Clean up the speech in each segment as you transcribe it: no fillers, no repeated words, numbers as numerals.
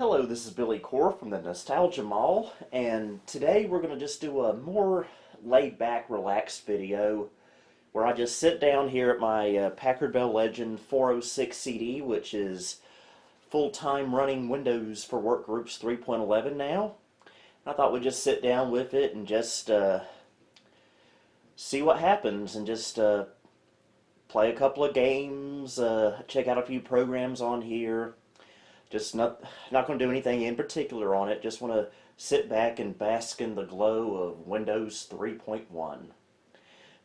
Hello, this is Billy Core from the Nostalgia Mall, and today we're going to just do a more laid-back, relaxed video where I just sit down here at my Packard Bell Legend 406 CD, which is full-time running Windows for Workgroups 3.11 now. I thought we'd just sit down with it and just see what happens and just play a couple of games, check out a few programs on here. Just not going to do anything in particular on it. Just want to sit back and bask in the glow of Windows 3.1.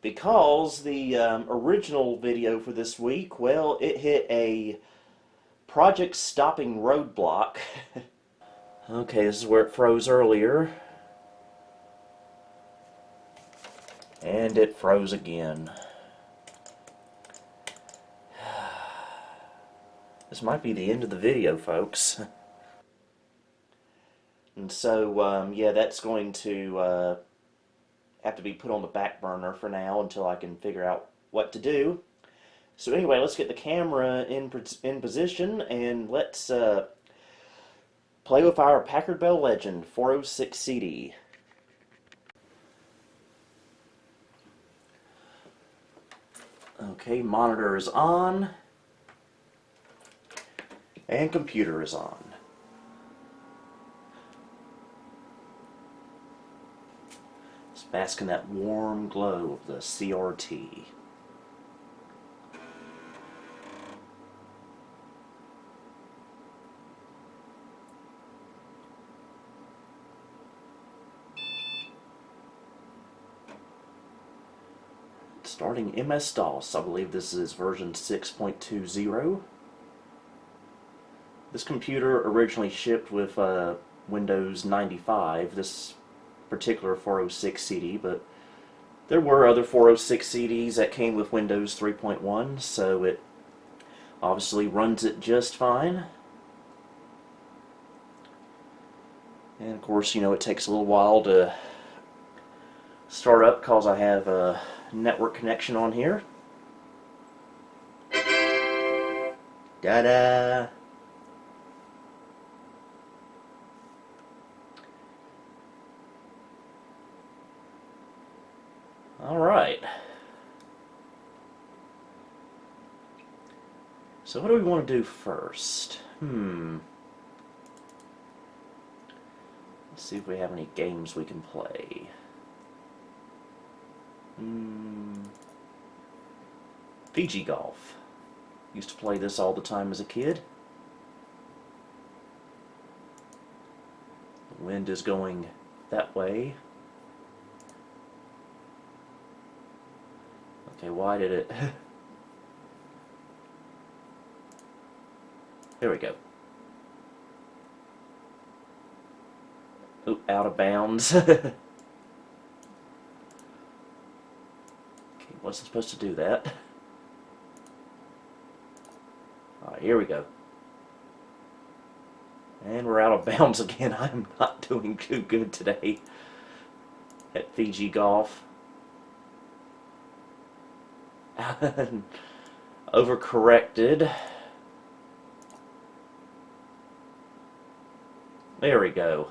Because the original video for this week, well, it hit a project stopping roadblock. Okay, this is where it froze earlier. And it froze again. This might be the end of the video, folks. And so, yeah, that's going to have to be put on the back burner for now until I can figure out what to do. So anyway, let's get the camera in position and let's play with our Packard Bell Legend 406 CD. Okay, monitor is on. And computer is on. Just bask in that warm glow of the CRT. Starting MS-DOS, I believe this is version 6.20. This computer originally shipped with Windows 95, this particular 406 CD, but there were other 406 CDs that came with Windows 3.1, so it obviously runs it just fine. And of course, you know, it takes a little while to start up because I have a network connection on here. Ta-da! Alright. So what do we want to do first? Let's see if we have any games we can play. Fiji Golf. Used to play this all the time as a kid. The wind is going that way. Okay, why did it... There we go. Oh, out of bounds. Okay, wasn't supposed to do that. Alright, here we go. And we're out of bounds again. I'm not doing too good today at Fiji Golf. Overcorrected. There we go.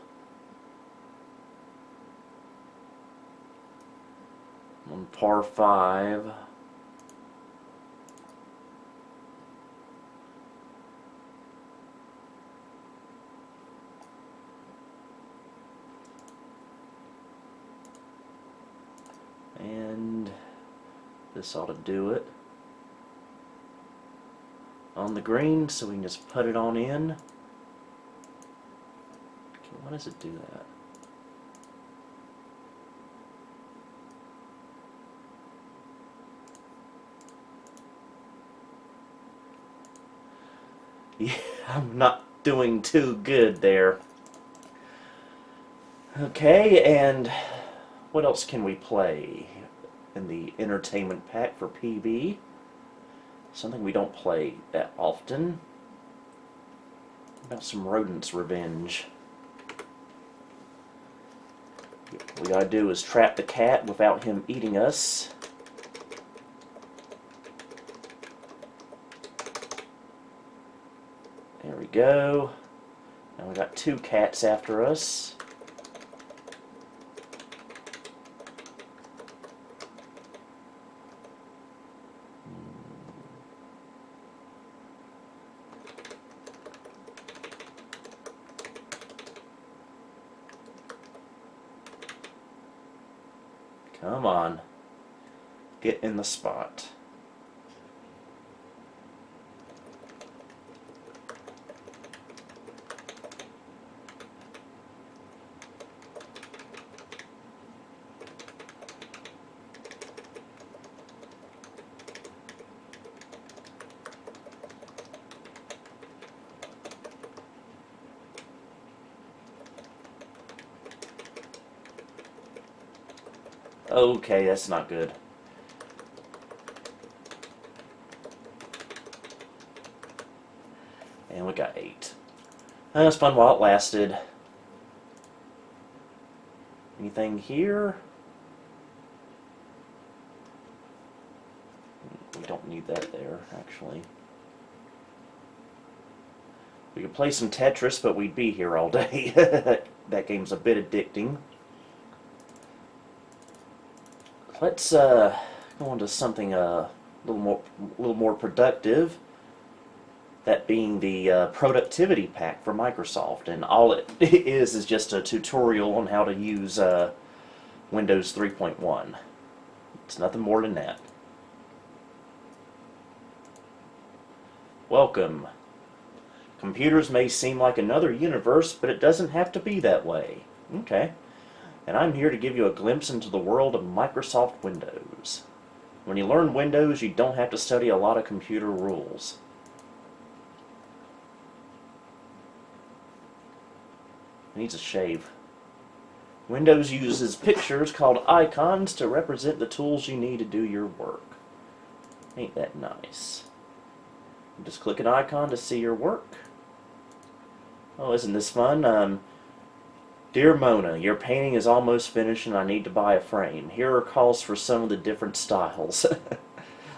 On par 5. And this ought to do it. On the green, so we can just put it on in. Okay, why does it do that? Yeah, I'm not doing too good there. Okay, and what else can we play in the entertainment pack for PB? Something we don't play that often. About some Rodents Revenge. What we gotta do is trap the cat without him eating us. There we go. And we got 2 cats after us. Come on. Get in the spot. Okay, that's not good. And we got 8. That was fun while it lasted. Anything here? We don't need that there, actually. We could play some Tetris, but we'd be here all day. That game's a bit addicting. Let's go on to something a little more productive. That being the productivity pack for Microsoft, and all it is just a tutorial on how to use Windows 3.1. It's nothing more than that. Welcome. Computers may seem like another universe, but it doesn't have to be that way. Okay. And I'm here to give you a glimpse into the world of Microsoft Windows. When you learn Windows, you don't have to study a lot of computer rules. It needs a shave. Windows uses pictures called icons to represent the tools you need to do your work. Ain't that nice? You just click an icon to see your work. Oh, isn't this fun? Dear Mona, your painting is almost finished and I need to buy a frame. Here are calls for some of the different styles.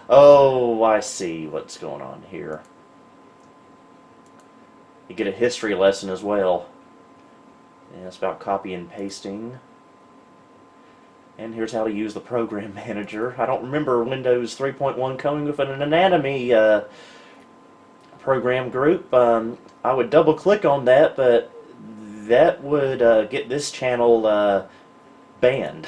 Oh, I see what's going on here. You get a history lesson as well. Yeah, it's about copy and pasting. And here's how to use the program manager. I don't remember Windows 3.1 coming with an anatomy program group. I would double click on that, but that would get this channel banned.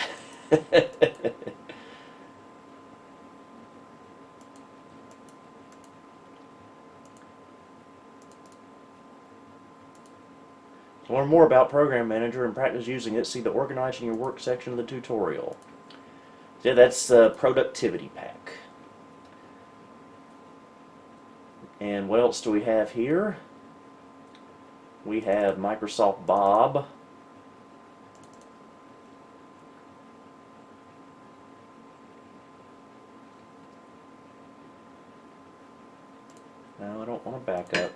To learn more about Program Manager and practice using it, see the Organizing Your Work section of the tutorial. Yeah, that's the Productivity Pack. And what else do we have here? We have Microsoft Bob. No, I don't want to back up.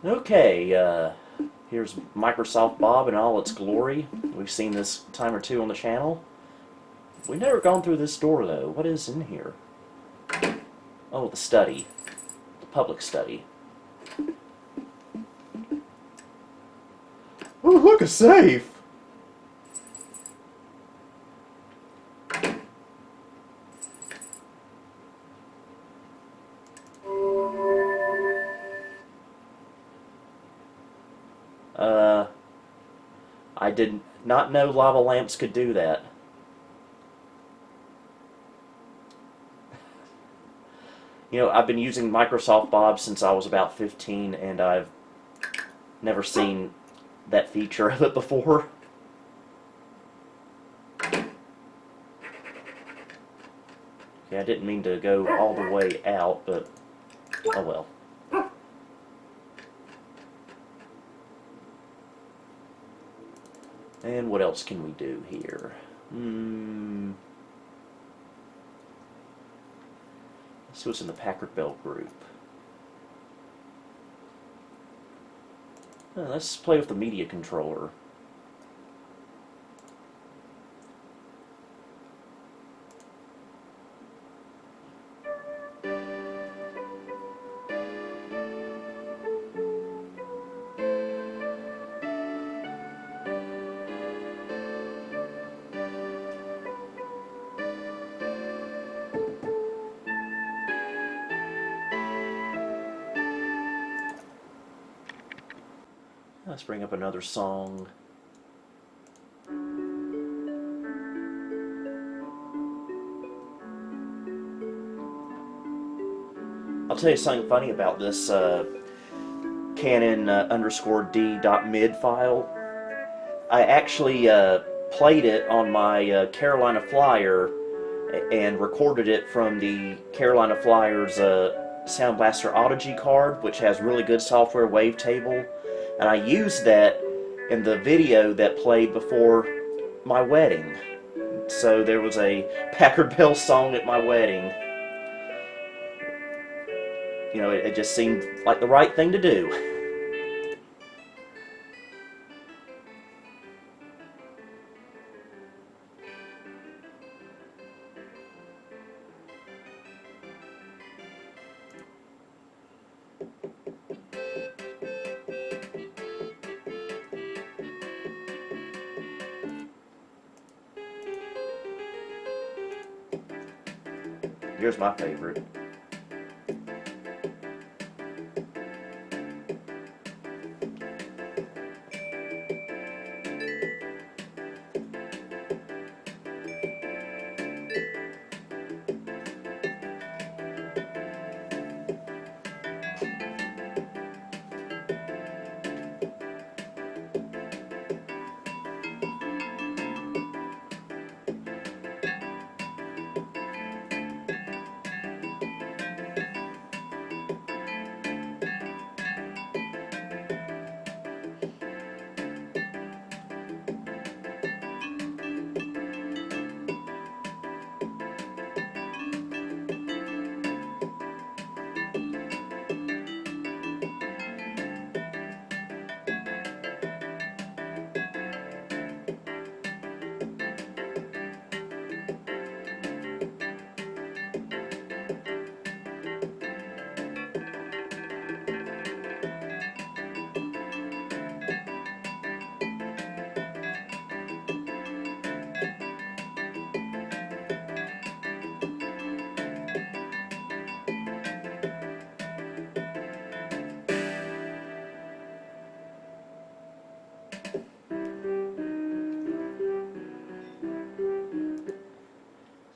Okay, here's Microsoft Bob in all its glory. We've seen this a time or two on the channel. We've never gone through this door, though. What is in here? Oh, the study. The public study. Oh, look, a safe! I did not know lava lamps could do that. You know, I've been using Microsoft Bob since I was about 15, and I've never seen that feature of it before. Yeah, I didn't mean to go all the way out, but oh well. And what else can we do here? Let's see what's in the Packard Bell group. Let's play with the media controller. Let's bring up another song. I'll tell you something funny about this Canon _D.mid file. I actually played it on my Carolina Flyer and recorded it from the Carolina Flyer's Sound Blaster Audigy card, which has really good software wavetable. And I used that in the video that played before my wedding. So there was a Packard Bell song at my wedding. You know, it just seemed like the right thing to do. Here's my favorite.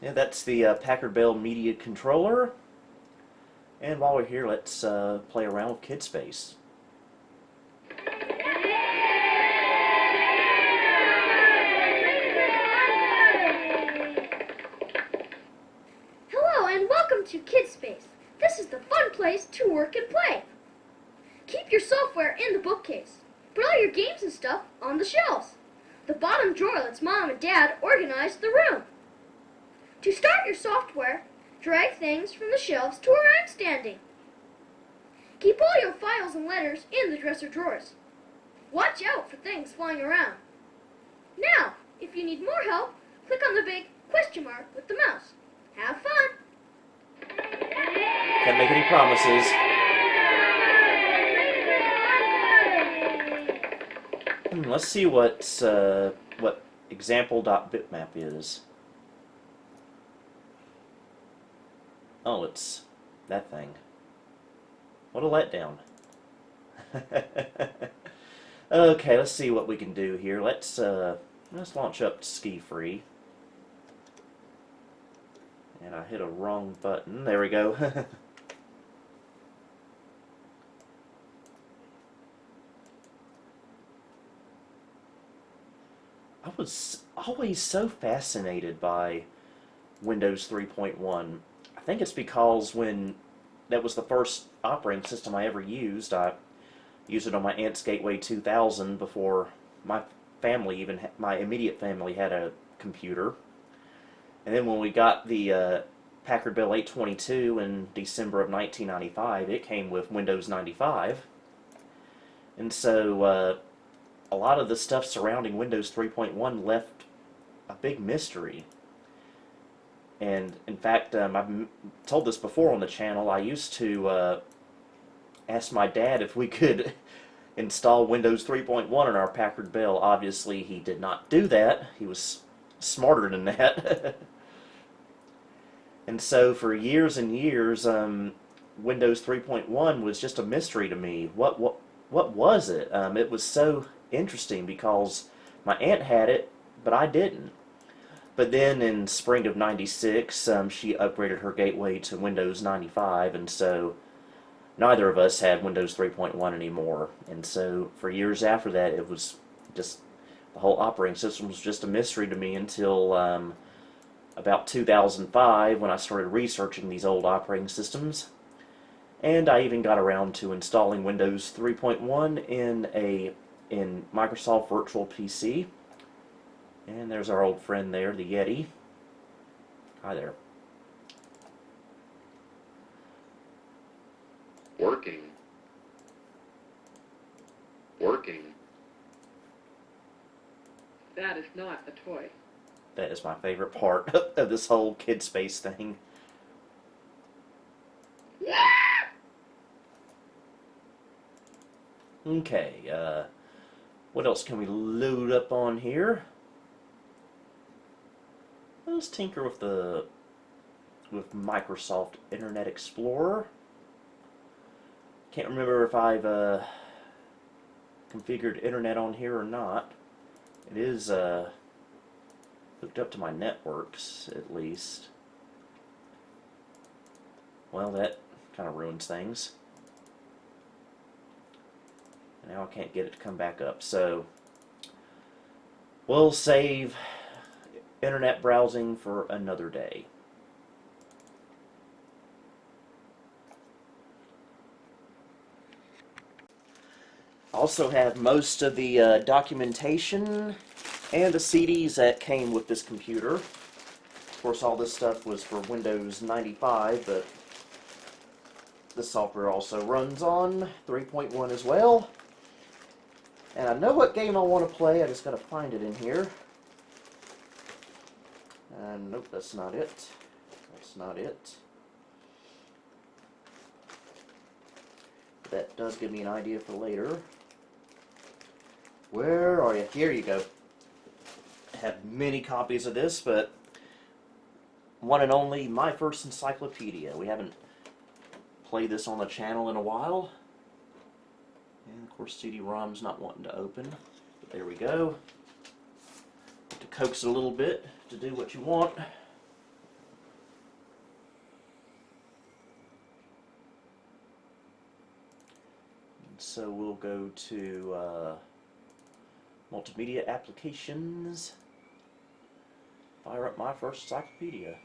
Yeah, that's the Packard Bell Media Controller. And while we're here, let's play around with Kidspace. Hello and welcome to Kidspace. This is the fun place to work and play. Keep your software in the bookcase. Put all your games and stuff on the shelves. The bottom drawer lets Mom and Dad organize the room. To start your software, drag things from the shelves to where I'm standing. Keep all your files and letters in the dresser drawers. Watch out for things flying around. Now, if you need more help, click on the big question mark with the mouse. Have fun! Can't make any promises. Let's see what example.bitmap is. Oh, it's that thing. What a letdown. Okay, let's see what we can do here. Let's launch up Ski Free. And I hit a wrong button. There we go. I was always so fascinated by Windows 3.1. I think it's because when that was the first operating system I ever used, I used it on my aunt's Gateway 2000 before my family, even my immediate family, had a computer. And then when we got the Packard Bell 822 in December of 1995, it came with Windows 95. And so a lot of the stuff surrounding Windows 3.1 left a big mystery. And in fact, I've told this before on the channel, I used to ask my dad if we could install Windows 3.1 on our Packard Bell. Obviously, he did not do that. He was smarter than that. And so for years and years, Windows 3.1 was just a mystery to me. What was it? It was so interesting because my aunt had it, but I didn't. But then in spring of '96, she upgraded her gateway to Windows 95, and so neither of us had Windows 3.1 anymore. And so for years after that, it was just, the whole operating system was just a mystery to me until about 2005 when I started researching these old operating systems. And I even got around to installing Windows 3.1 in Microsoft Virtual PC. And there's our old friend there, the Yeti. Hi there. Working. That is not a toy. That is my favorite part of this whole Kidspace thing. Okay, what else can we load up on here? Let's tinker with Microsoft Internet Explorer. Can't remember if I've configured internet on here or not. It is hooked up to my networks, at least. Well, that kind of ruins things. Now I can't get it to come back up, so we'll save internet browsing for another day. I also have most of the documentation and the CDs that came with this computer. Of course, all this stuff was for Windows 95, but the software also runs on 3.1 as well. And I know what game I want to play, I just gotta find it in here. Nope, that's not it. That's not it. That does give me an idea for later. Where are you? Here you go. I have many copies of this, but one and only My First Encyclopedia. We haven't played this on the channel in a while. And of course CD-ROM's not wanting to open. But there we go. Have to coax it a little bit to do what you want. And so we'll go to multimedia applications. Fire up My First Encyclopedia.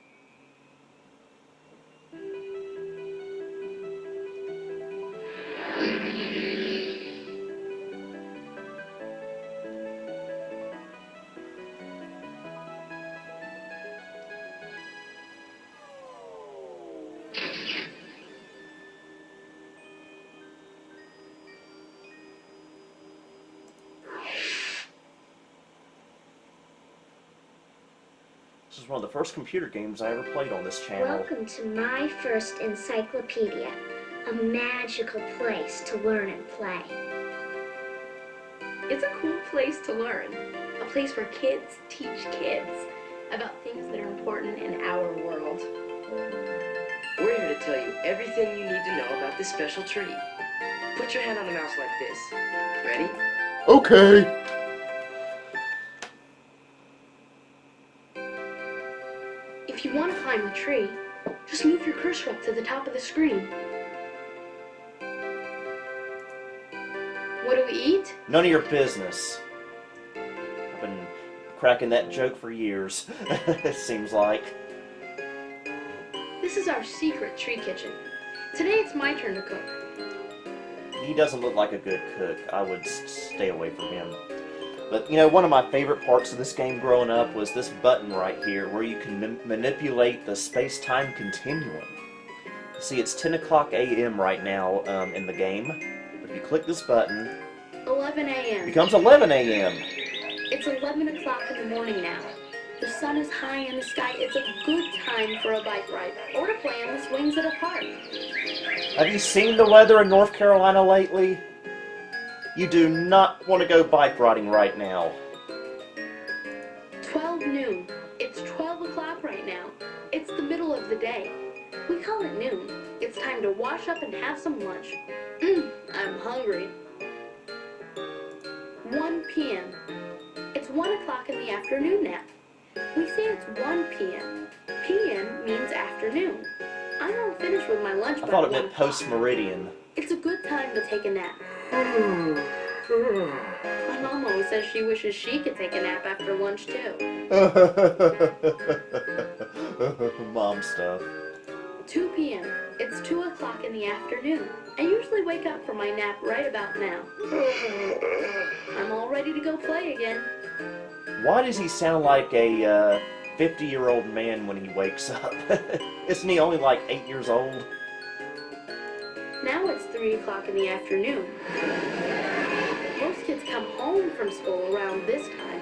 This is one of the first computer games I ever played on this channel. Welcome to My First Encyclopedia, a magical place to learn and play. It's a cool place to learn, a place where kids teach kids about things that are important in our world. We're here to tell you everything you need to know about this special tree. Put your hand on the mouse like this. Ready? Okay. If you want to climb the tree, just move your cursor up to the top of the screen. What do we eat? None of your business. I've been cracking that joke for years, it seems like. This is our secret tree kitchen. Today it's my turn to cook. He doesn't look like a good cook. I would stay away from him. But, you know, one of my favorite parts of this game growing up was this button right here where you can manipulate the space-time continuum. See, it's 10 o'clock a.m. right now in the game. If you click this button, 11 a.m. Becomes 11 a.m. It's 11 o'clock in the morning now. The sun is high in the sky. It's a good time for a bike ride or to play on the swings at a park. Have you seen the weather in North Carolina lately? You do not want to go bike riding right now. 12 noon. It's 12 o'clock right now. It's the middle of the day. We call it noon. It's time to wash up and have some lunch. I'm hungry. 1 p.m. It's 1 o'clock in the afternoon now. We say it's 1 p.m. p.m. means afternoon. I'm all finished with my lunch by I thought it 1 meant o'clock. post-meridian. It's a good time to take a nap. My mom always says she wishes she could take a nap after lunch too. Mom stuff. 2 p.m. It's 2 o'clock in the afternoon. I usually wake up from my nap right about now. I'm all ready to go play again. Why does he sound like a 50-year-old man when he wakes up? Isn't he only like 8 years old? Now it's 3 o'clock in the afternoon. Most kids come home from school around this time.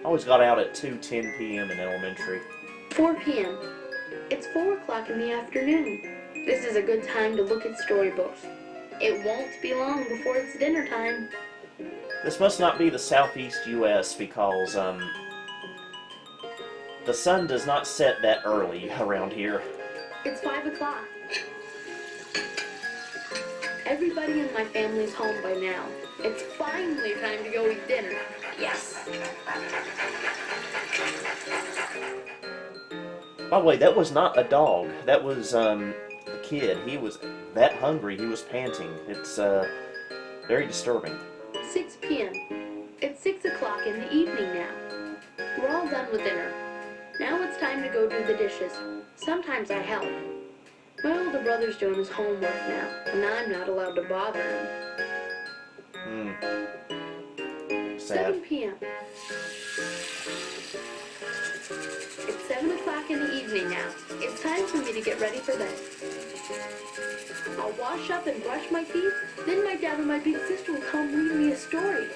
I always got out at 2:10 p.m. in elementary. 4 p.m. It's 4 o'clock in the afternoon. This is a good time to look at storybooks. It won't be long before it's dinner time. This must not be the southeast U.S. because, the sun does not set that early around here. It's 5 o'clock. Everybody in my family's home by now. It's finally time to go eat dinner. Yes. By the way, that was not a dog. That was, the kid. He was that hungry. He was panting. It's, very disturbing. 6 p.m. It's 6 o'clock in the evening now. We're all done with dinner. Now it's time to go do the dishes. Sometimes I help. My older brother's doing his homework now, and I'm not allowed to bother him. Sad. 7 p.m. It's 7 o'clock in the evening now. It's time for me to get ready for bed. I'll wash up and brush my teeth, then my dad and my big sister will come read me a story.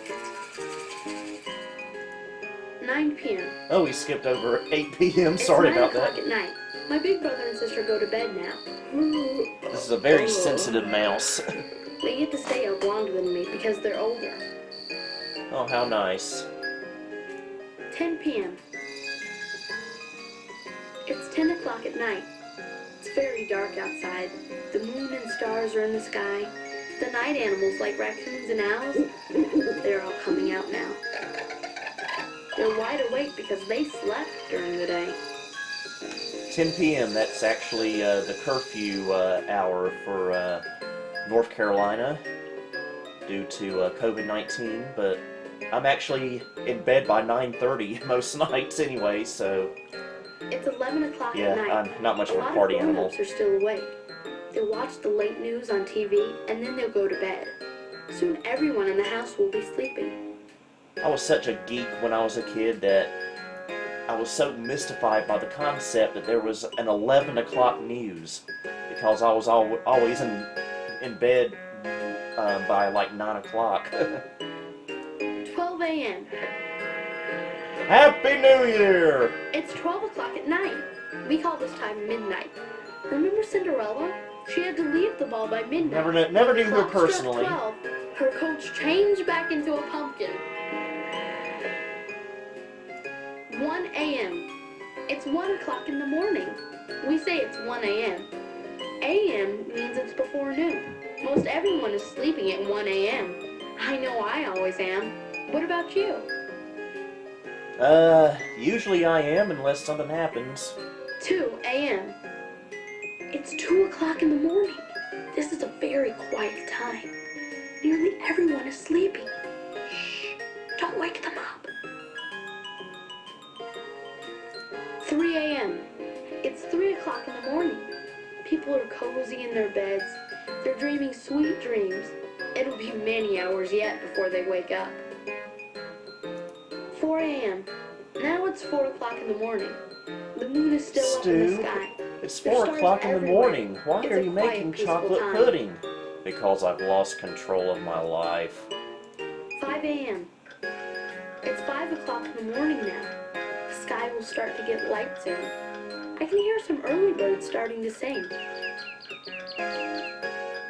9 p.m. Oh, we skipped over 8 p.m. Sorry about It's 9 o'clock that. at night. My big brother and sister go to bed now. This is a very sensitive mouse. They get to stay up longer than me because they're older. Oh, how nice. 10 p.m. It's 10 o'clock at night. It's very dark outside. The moon and stars are in the sky. The night animals like raccoons and owls, they're all coming out now. They're wide awake because they slept during the day. 10 p.m. That's actually the curfew hour for North Carolina due to COVID-19, but I'm actually in bed by 9:30 most nights anyway, so It's 11 o'clock yeah, at night. I'm not much of a lot party of animal. grown-ups are still awake. They'll watch the late news on TV, and then they'll go to bed. Soon everyone in the house will be sleeping. I was such a geek when I was a kid that I was so mystified by the concept that there was an 11 o'clock news because I was always in bed by like 9 o'clock. 12 a.m. Happy New Year! It's 12 o'clock at night. We call this time midnight. Remember Cinderella? She had to leave the ball by midnight. Never knew her Clock struck personally. 12. Her coach changed back into a pumpkin. 1 a.m. It's 1 o'clock in the morning. We say it's 1 a.m. A.m. means it's before noon. Most everyone is sleeping at 1 a.m. I know I always am. What about you? Usually I am unless something happens. 2 a.m. It's 2 o'clock in the morning. This is a very quiet time. Nearly everyone is sleeping. Shh, don't wake them up. 3 a.m. It's 3 o'clock in the morning. People are cozy in their beds. They're dreaming sweet dreams. It'll be many hours yet before they wake up. 4 a.m. Now it's 4 o'clock in the morning. The moon is still up in the Stu, sky. it's There's 4 stars o'clock in the everywhere. morning. Why It's are a you quiet, making peaceful chocolate time. pudding? because I've lost control of my life. 5 a.m. It's 5 o'clock in the morning now. The sky will start to get light soon. I can hear some early birds starting to sing.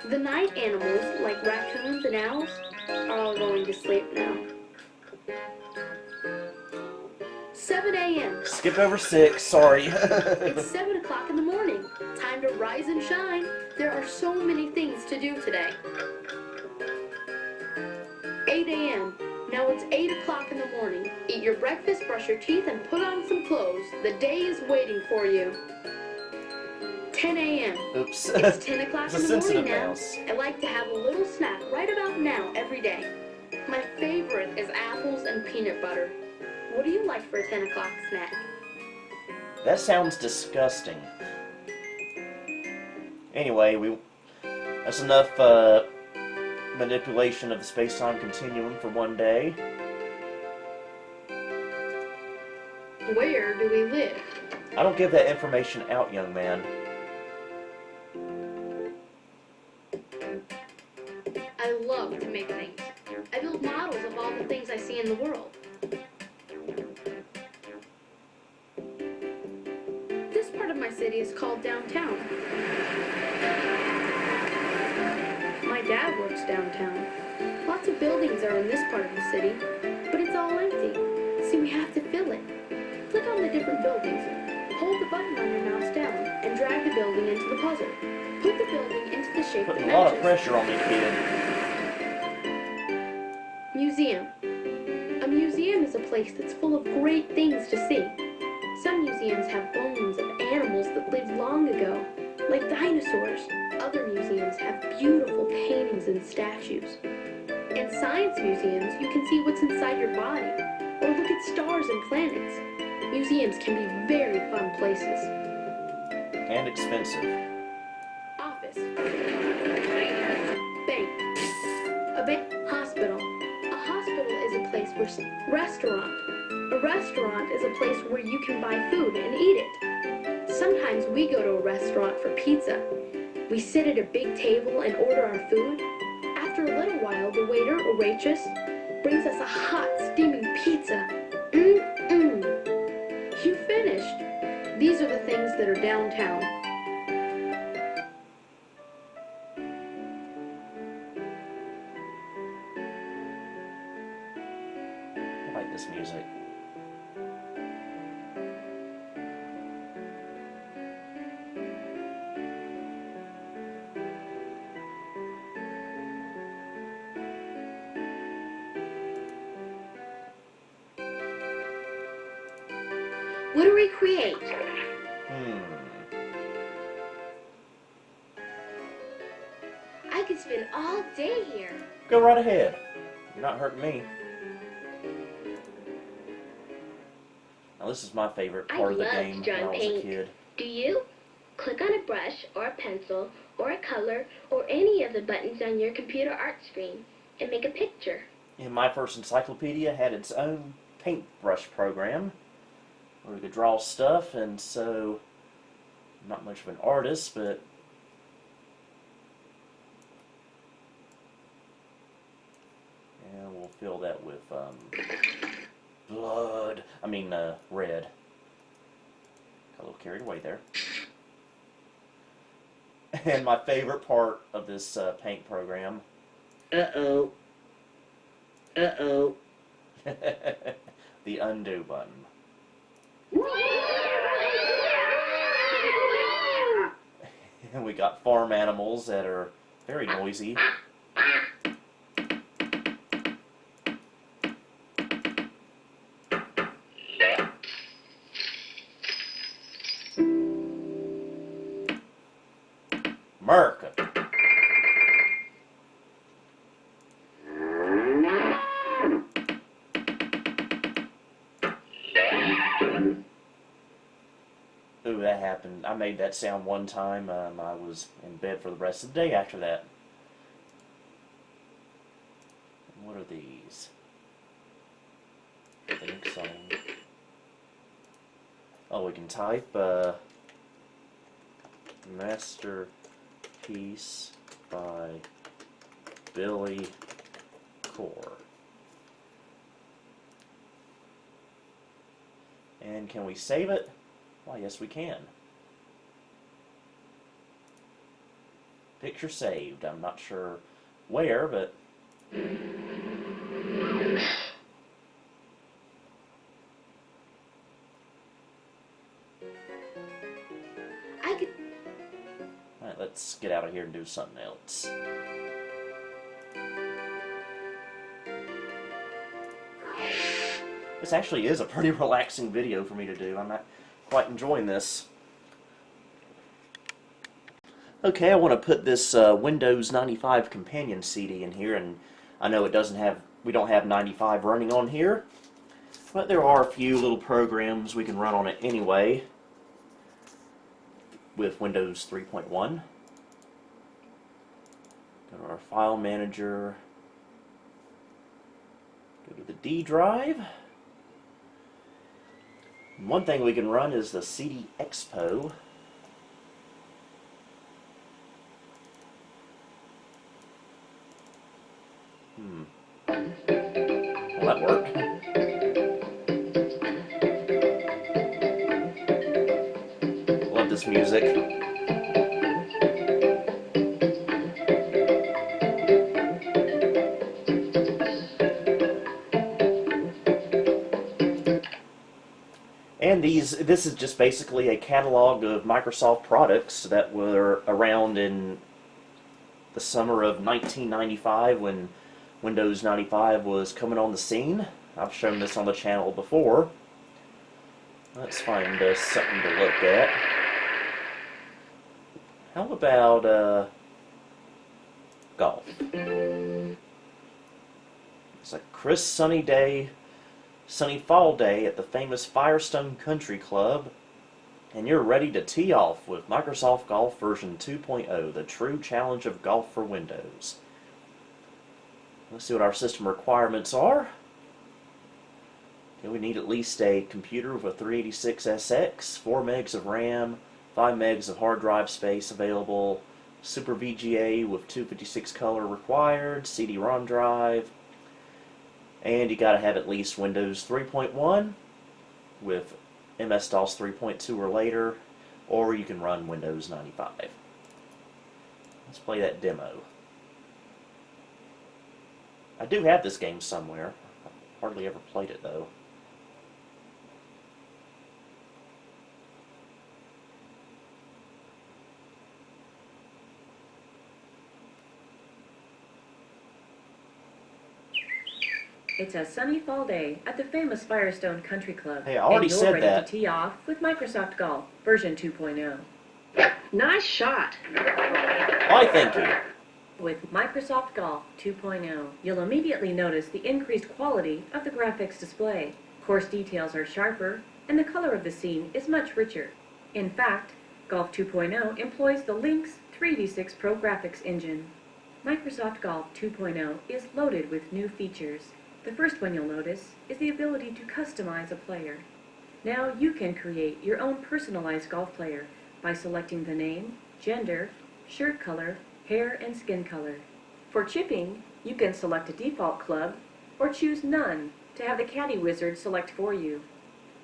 The night animals, like raccoons and owls, are all going to sleep now. 7 a.m. Skipped over 6, sorry. It's 7 o'clock in the morning. Time to rise and shine. There are so many things to do today. 8 a.m. Now it's 8 o'clock in the morning. Eat your breakfast, brush your teeth, and put on some clothes. The day is waiting for you. 10 a.m. Oops. It's 10 o'clock It's in a the morning sensitive now. mouse. I like to have a little snack right about now every day. My favorite is apples and peanut butter. What do you like for a 10 o'clock snack? That sounds disgusting. Anyway, that's enough manipulation of the space-time continuum for one day. Where do we live? I don't give that information out, young man. I love to make things. I build models of all the things I see in the world. This part of my city is called downtown. My dad works downtown. Lots of buildings are in this part of the city, but it's all empty, so we have to fill it. Click on the different buildings, hold the button on your mouse down, and drag the building into the puzzle. Put the building into the shape Putting that a lot of matches. pressure on me, kid. Museum. A museum is a place that's full of great things to see. Some museums have bones of animals that lived long ago, like dinosaurs. Other museums have beautiful paintings and statues. In science museums, you can see what's inside your body, or look at stars and planets. Museums can be very fun places. And expensive. Office. Bank. Hospital. A hospital is a place where restaurant. A restaurant is a place where you can buy food and eat it. Sometimes we go to a restaurant for pizza. We sit at a big table and order our food. After a little while, the waiter or waitress brings us a hot, steaming pizza. You finished. These are the things that are downtown. I like this music. What do we create? I could spend all day here. Go right ahead. You're not hurting me. Now this is my favorite part of the love to game draw when I was paint. a kid. Do you? Click on a brush or a pencil or a color or any of the buttons on your computer art screen and make a picture. And my First Encyclopedia had its own paintbrush program where we could draw stuff, and so I'm not much of an artist, but yeah, we'll fill that with blood. I mean, red. Got a little carried away there. And my favorite part of this paint program. Uh-oh. Uh-oh. The undo button. And we got farm animals that are very noisy. America. Ooh, that happened. I made that sound one time. I was in bed for the rest of the day after that. What are these? Think song. Oh, we can type masterpiece by Billy Core. And can we save it? Why, yes we can. Picture saved. I'm not sure where, but... Alright, let's get out of here and do something else. This actually is a pretty relaxing video for me to do. I'm not quite enjoying this. Okay, I want to put this Windows 95 companion CD in here, and I know we don't have 95 running on here, but there are a few little programs we can run on it anyway with Windows 3.1. Go to our file manager, go to the D drive. And one thing we can run is the CD Expo. Will that work? Love this music. And this is just basically a catalog of Microsoft products that were around in the summer of 1995 when Windows 95 was coming on the scene. I've shown this on the channel before. Let's find something to look at. How about golf? It's a crisp sunny fall day at the famous Firestone Country Club, and you're ready to tee off with Microsoft Golf version 2.0, the true challenge of golf for Windows. Let's see what our system requirements are. Okay, we need at least a computer with a 386SX, 4 megs of RAM, 5 megs of hard drive space available, Super VGA with 256 color required, CD-ROM drive, and you gotta have at least Windows 3.1 with MS-DOS 3.2 or later, or you can run Windows 95. Let's play that demo. I do have this game somewhere. I've hardly ever played it though. It's a sunny fall day at the famous Firestone Country Club. Hey, I already said and you're ready that. to tee off with Microsoft Golf version 2.0. Nice shot. Why, thank you. With Microsoft Golf 2.0, you'll immediately notice the increased quality of the graphics display. Course details are sharper, and the color of the scene is much richer. In fact, Golf 2.0 employs the Lynx 3D6 Pro graphics engine. Microsoft Golf 2.0 is loaded with new features. The first one you'll notice is the ability to customize a player. Now you can create your own personalized golf player by selecting the name, gender, shirt color, hair, and skin color. For chipping, you can select a default club or choose none to have the caddy wizard select for you.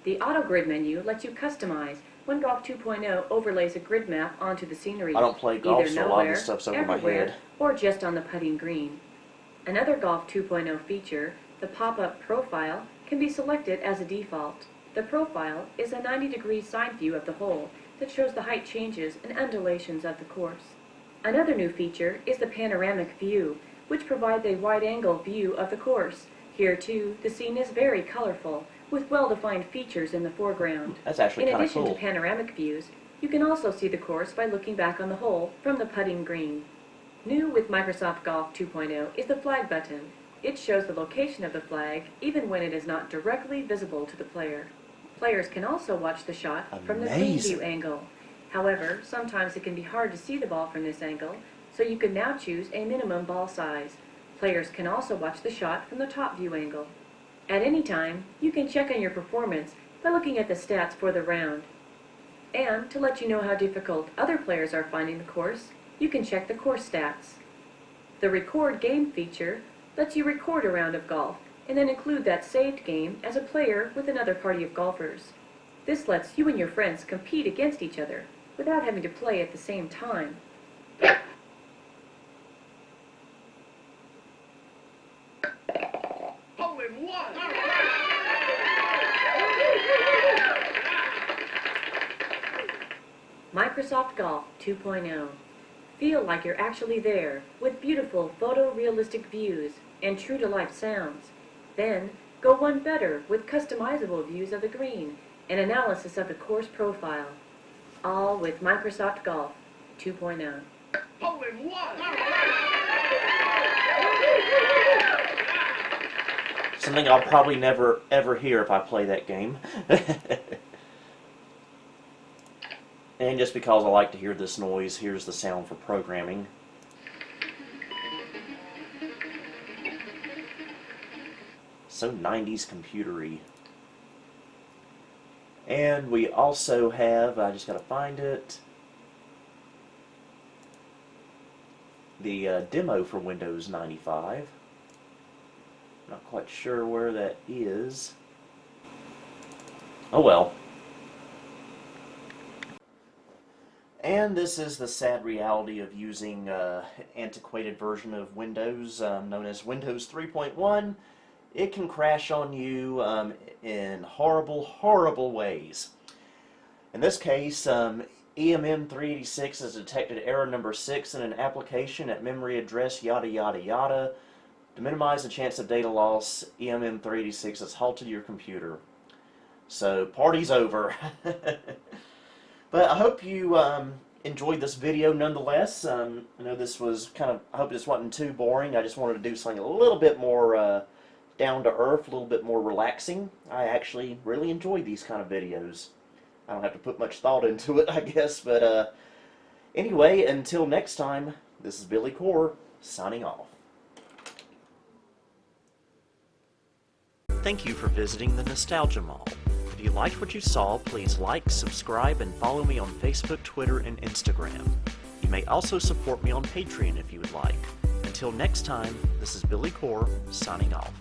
The auto grid menu lets you customize when Golf 2.0 overlays a grid map onto the scenery. I don't play golf, either so a lot of nowhere, this stuff's over my everywhere, head. or just on the putting green. Another Golf 2.0 feature, the pop-up profile, can be selected as a default. The profile is a 90-degree side view of the hole that shows the height changes and undulations of the course. Another new feature is the panoramic view, which provides a wide-angle view of the course. Here, too, the scene is very colorful, with well-defined features in the foreground. That's actually In kind of addition cool. to panoramic views, you can also see the course by looking back on the hole from the putting green. New with Microsoft Golf 2.0 is the flag button. It shows the location of the flag even when it is not directly visible to the player. Players can also watch the shot from the clean Amazing. view angle. However, sometimes it can be hard to see the ball from this angle, so you can now choose a minimum ball size. Players can also watch the shot from the top view angle. At any time, you can check on your performance by looking at the stats for the round. And to let you know how difficult other players are finding the course, you can check the course stats. The Record Game feature lets you record a round of golf and then include that saved game as a player with another party of golfers. This lets you and your friends compete against each other without having to play at the same time. Microsoft Golf 2.0. Feel like you're actually there with beautiful photorealistic views and true-to-life sounds. Then, go one better with customizable views of the green and analysis of the course profile. All with Microsoft Golf 2.0. Something I'll probably never ever hear if I play that game. And just because I like to hear this noise, here's the sound for programming. So 90s computery. And we also have, I just gotta find it, the demo for Windows 95. Not quite sure where that is. Oh well. And this is the sad reality of using an antiquated version of Windows known as Windows 3.1. It can crash on you in horrible, horrible ways. In this case, EMM 386 has detected error number 6 in an application at memory address yada yada yada. To minimize the chance of data loss, EMM 386 has halted your computer. So, party's over. But I hope you enjoyed this video nonetheless. I know this was I hope this wasn't too boring. I just wanted to do something a little bit more down to earth, a little bit more relaxing. I actually really enjoy these kind of videos. I don't have to put much thought into it, I guess. But anyway, until next time, this is Billy Core, signing off. Thank you for visiting the Nostalgia Mall. If you liked what you saw, please like, subscribe, and follow me on Facebook, Twitter, and Instagram. You may also support me on Patreon if you would like. Until next time, this is Billy Core, signing off.